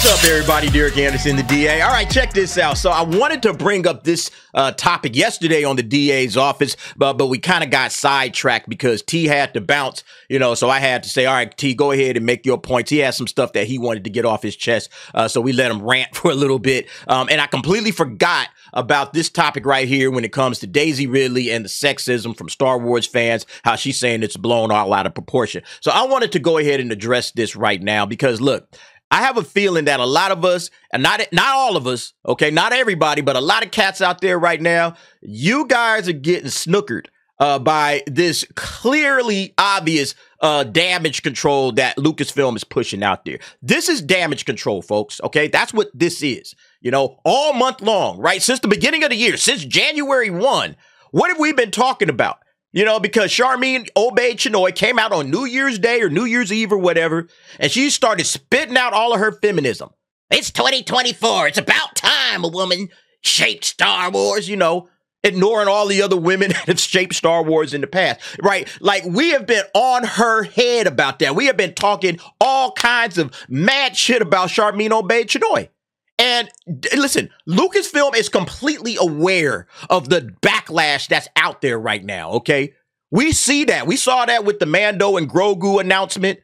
What's up, everybody? Derek Anderson, the DA. All right, check this out. So I wanted to bring up this topic yesterday on the DA's office, but we kind of got sidetracked because T had to bounce, so I had to say, all right, T, go ahead and make your points. He had some stuff that he wanted to get off his chest, so we let him rant for a little bit. And I completely forgot about this topic right here when it comes to Daisy Ridley and the sexism from Star Wars fans, how she's saying it's blown all out of proportion. So I wanted to go ahead and address this right now because, look, I have a feeling that a lot of us, and not all of us, okay, not everybody, but a lot of cats out there right now, you guys are getting snookered by this clearly obvious damage control that Lucasfilm is pushing out there. This is damage control, folks, okay? That's what this is, all month long, right? Since the beginning of the year, since January 1, what have we been talking about? Because Sharmeen Obaid-Chinoy came out on New Year's Day or New Year's Eve or whatever, and she started spitting out all of her feminism. It's 2024. It's about time a woman shaped Star Wars, ignoring all the other women that have shaped Star Wars in the past, right? Like, we have been on her head about that. We have been talking all kinds of mad shit about Sharmeen Obaid-Chinoy. And listen, Lucasfilm is completely aware of the backlash that's out there right now, okay? We see that. We saw that with the Mando and Grogu announcement.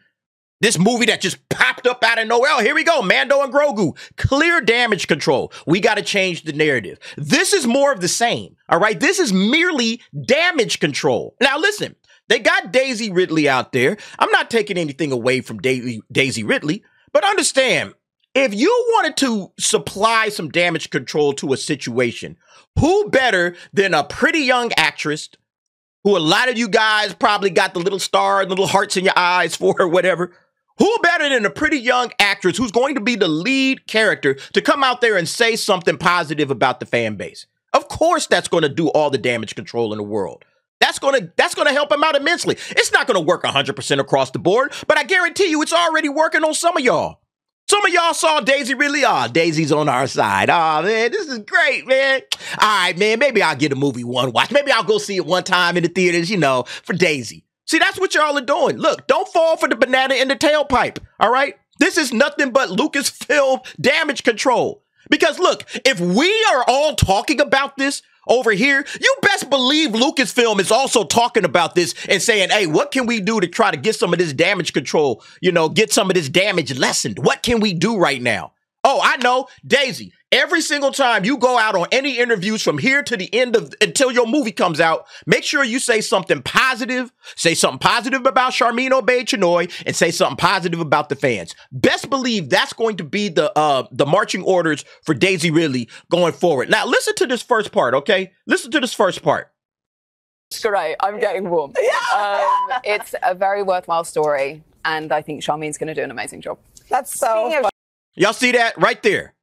This movie that just popped up out of nowhere. Oh, here we go, Mando and Grogu. Clear damage control. We got to change the narrative. This is more of the same, all right? This is merely damage control. Now, listen, they got Daisy Ridley out there. I'm not taking anything away from Daisy Ridley, but understand, if you wanted to supply some damage control to a situation, who better than a pretty young actress who a lot of you guys probably got the little star and little hearts in your eyes for or whatever? Who better than a pretty young actress who's going to be the lead character to come out there and say something positive about the fan base? Of course, that's going to do all the damage control in the world. That's going to help him out immensely. It's not going to work 100% across the board, but I guarantee you it's already working on some of y'all. Some of y'all saw Daisy Ridley. Oh, Daisy's on our side. Oh, man, this is great, man. All right, man, maybe I'll get a movie one watch. Maybe I'll go see it one time in the theaters, for Daisy. See, that's what y'all are doing. Look, don't fall for the banana in the tailpipe, all right? This is nothing but Lucasfilm damage control. Because, look, if we are all talking about this over here, you best believe Lucasfilm is also talking about this and saying, hey, what can we do to try to get some of this damage control, get some of this damage lessened? What can we do right now? Oh, I know, Daisy, every single time you go out on any interviews from here to the end of, until your movie comes out, make sure you say something positive about Sharmeen Obaid-Chinoy, and say something positive about the fans. Best believe that's going to be the marching orders for Daisy Ridley going forward. Now, listen to this first part, okay? Listen to this first part. It's great. I'm getting warm. It's a very worthwhile story, and I think Sharmeen's going to do an amazing job. That's so fun. Y'all see that right there?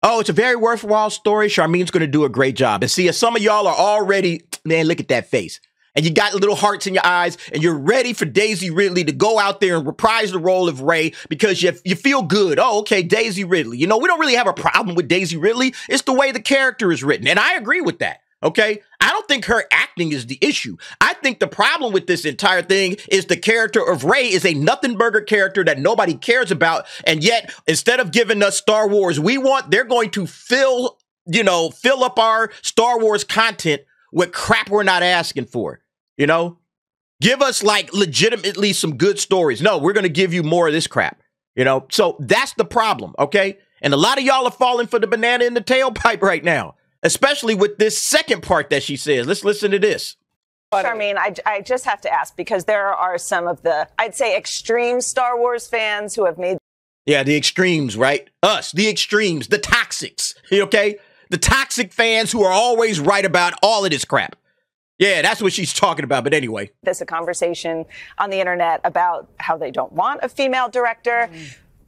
Oh, it's a very worthwhile story. Sharmeen's going to do a great job. And see, if some of y'all are already, man, look at that face. And you got little hearts in your eyes, and you're ready for Daisy Ridley to go out there and reprise the role of Rey because you feel good. Oh, okay, Daisy Ridley. We don't really have a problem with Daisy Ridley. It's the way the character is written. And I agree with that. Okay, I don't think her acting is the issue. I think the problem with this entire thing is the character of Rey is a nothing burger character that nobody cares about. And yet, instead of giving us Star Wars we want, they're going to fill up our Star Wars content with crap we're not asking for. Give us like legitimately some good stories. No, we're going to give you more of this crap. So that's the problem. Okay. And a lot of y'all are falling for the banana in the tailpipe right now, especially with this second part that she says. Let's listen to this. Sharmeen, I just have to ask, because there are some of the, I'd say, extreme Star Wars fans who have made... Yeah, the extremes, right? Us, the extremes, the toxics, okay? The toxic fans who are always right about all of this crap. Yeah, that's what she's talking about, but anyway. There's a conversation on the internet about how they don't want a female director,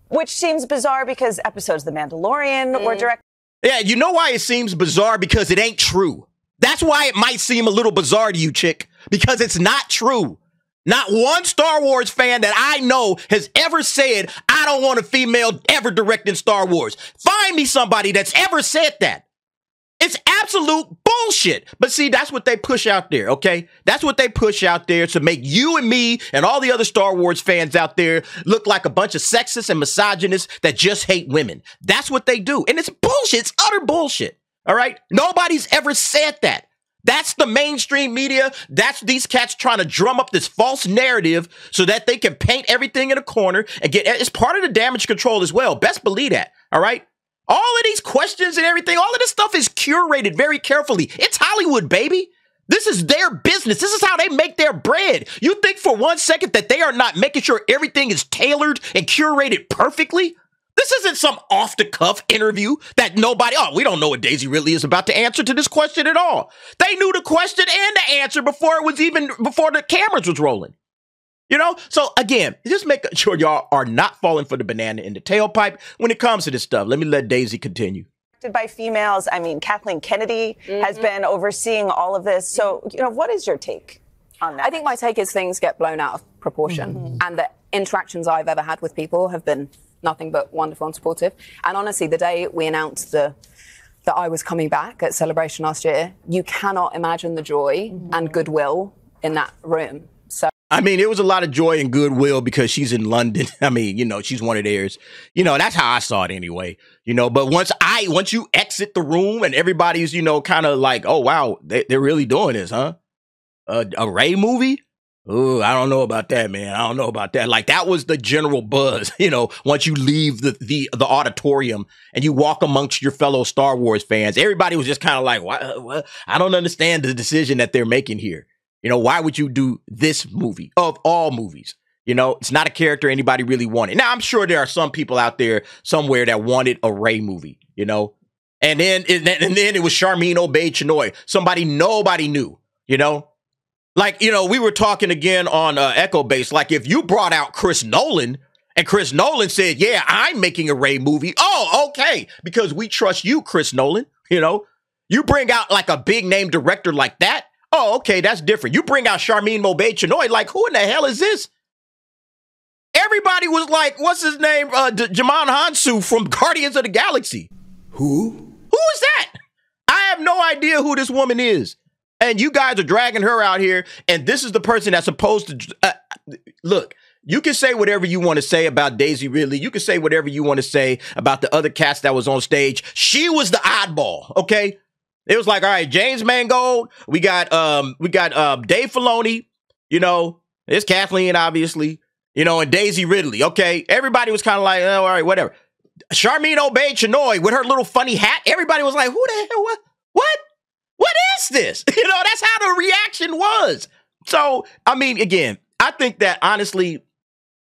which seems bizarre because episodes of The Mandalorian were directed. Yeah, you know why it seems bizarre? Because it ain't true. That's why it might seem a little bizarre to you, chick, because it's not true. Not one Star Wars fan that I know has ever said, I don't want a female ever directing Star Wars. Find me somebody that's ever said that. It's absolute bullshit. But see, that's what they push out there, okay? That's what they push out there to make you and me and all the other Star Wars fans out there look like a bunch of sexists and misogynists that just hate women. That's what they do. And it's bullshit. It's utter bullshit, all right? Nobody's ever said that. That's the mainstream media. That's these cats trying to drum up this false narrative so that they can paint everything in a corner and get, it's part of the damage control as well. Best believe that, all right? All of these questions and everything, all of this stuff is curated very carefully. It's Hollywood, baby. This is their business. This is how they make their bread. You think for 1 second that they are not making sure everything is tailored and curated perfectly? This isn't some off-the-cuff interview that we don't know what Daisy Ridley is about to answer to this question at all. They knew the question and the answer before the cameras was rolling. You know, so again, just make sure y'all are not falling for the banana in the tailpipe when it comes to this stuff. Let Daisy continue. By females, I mean, Kathleen Kennedy has been overseeing all of this. So, you know, what is your take on that? I think my take is things get blown out of proportion, and the interactions I've ever had with people have been nothing but wonderful and supportive. And honestly, the day we announced that I was coming back at Celebration last year, you cannot imagine the joy and goodwill in that room. So. I mean, it was a lot of joy and goodwill because she's in London. I mean, you know, she's one of theirs. You know, that's how I saw it anyway. You know, but once you exit the room and everybody's, you know, kind of like, oh, wow, they're really doing this, huh? A Rey movie? Oh, I don't know about that, man. I don't know about that. Like, that was the general buzz, you know, once you leave the auditorium and you walk amongst your fellow Star Wars fans. Everybody was just kind of like, what? I don't understand the decision that they're making here. You know, why would you do this movie of all movies? You know, it's not a character anybody really wanted. Now, I'm sure there are some people out there somewhere that wanted a Rey movie, you know, and then it was Sharmeen Obaid-Chinoy, somebody nobody knew, you know, like, you know, we were talking again on Echo Base. Like, if you brought out Chris Nolan and Chris Nolan said, yeah, I'm making a Rey movie. Oh, okay. Because we trust you, Chris Nolan. You know, you bring out like a big name director like that. Oh, okay, that's different. You bring out Sharmeen Obaid-Chinoy, like, who in the hell is this? Everybody was like, what's his name? Jamon Hansu from Guardians of the Galaxy. Who is that? I have no idea who this woman is. And you guys are dragging her out here, and this is the person that's supposed to... look, you can say whatever you want to say about Daisy Ridley. You can say whatever you want to say about the other cast that was on stage. She was the oddball, okay? It was like, all right, James Mangold, we got Dave Filoni, you know, there's Kathleen, obviously, you know, and Daisy Ridley, okay? Everybody was kind of like, oh, all right, whatever. Sharmeen Obaid-Chinoy with her little funny hat, everybody was like, who the hell, what? What is this? You know, that's how the reaction was. So, I mean, again, I think that honestly,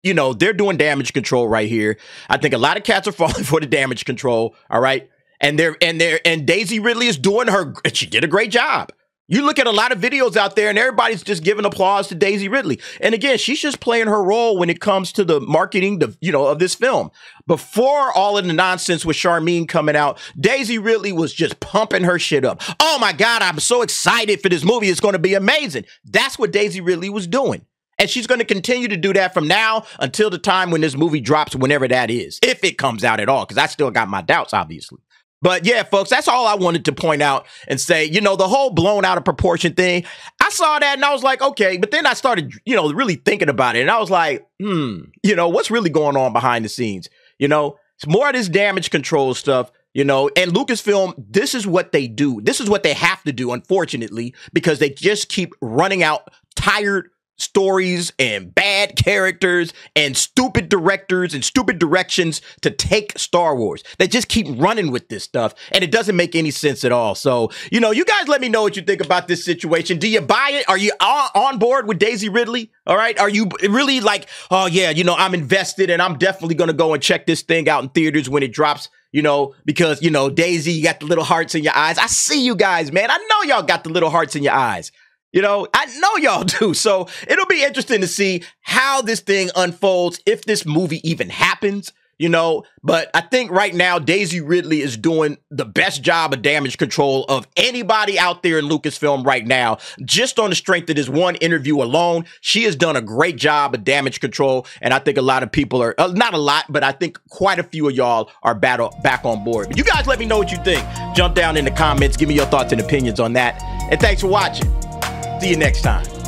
you know, they're doing damage control right here. I think a lot of cats are falling for the damage control, all right? And Daisy Ridley is doing she did a great job. You look at a lot of videos out there and everybody's just giving applause to Daisy Ridley. And again, she's just playing her role when it comes to the marketing, of this film. Before all of the nonsense with Sharmeen coming out, Daisy Ridley was just pumping her shit up. Oh my God, I'm so excited for this movie. It's going to be amazing. That's what Daisy Ridley was doing. And she's going to continue to do that from now until the time when this movie drops, whenever that is, if it comes out at all, because I still got my doubts, obviously. But yeah, folks, that's all I wanted to point out and say, you know, the whole blown out of proportion thing. I saw that and I was like, okay, but then I started, you know, really thinking about it. And I was like, you know, what's really going on behind the scenes? You know, it's more of this damage control stuff, you know, and Lucasfilm, this is what they do. This is what they have to do, unfortunately, because they just keep running out tired stories and bad characters and stupid directors and stupid directions to take Star Wars. They just keep running with this stuff and it doesn't make any sense at all. So, you know, you guys let me know what you think about this situation. Do you buy it? Are you on board with Daisy Ridley? All right. Are you really like, oh yeah, you know, I'm invested and I'm definitely going to go and check this thing out in theaters when it drops, you know, because, you know, Daisy, you got the little hearts in your eyes. I see you guys, man. I know y'all got the little hearts in your eyes. You know, I know y'all do. So it'll be interesting to see how this thing unfolds, if this movie even happens. you know, but I think right now Daisy Ridley is doing the best job of damage control of anybody out there in Lucasfilm right now. Just on the strength of this one interview alone, she has done a great job of damage control. And I think a lot of people are, not a lot, but I think quite a few of y'all are back on board. But you guys let me know what you think. Jump down in the comments. Give me your thoughts and opinions on that. And thanks for watching. See you next time.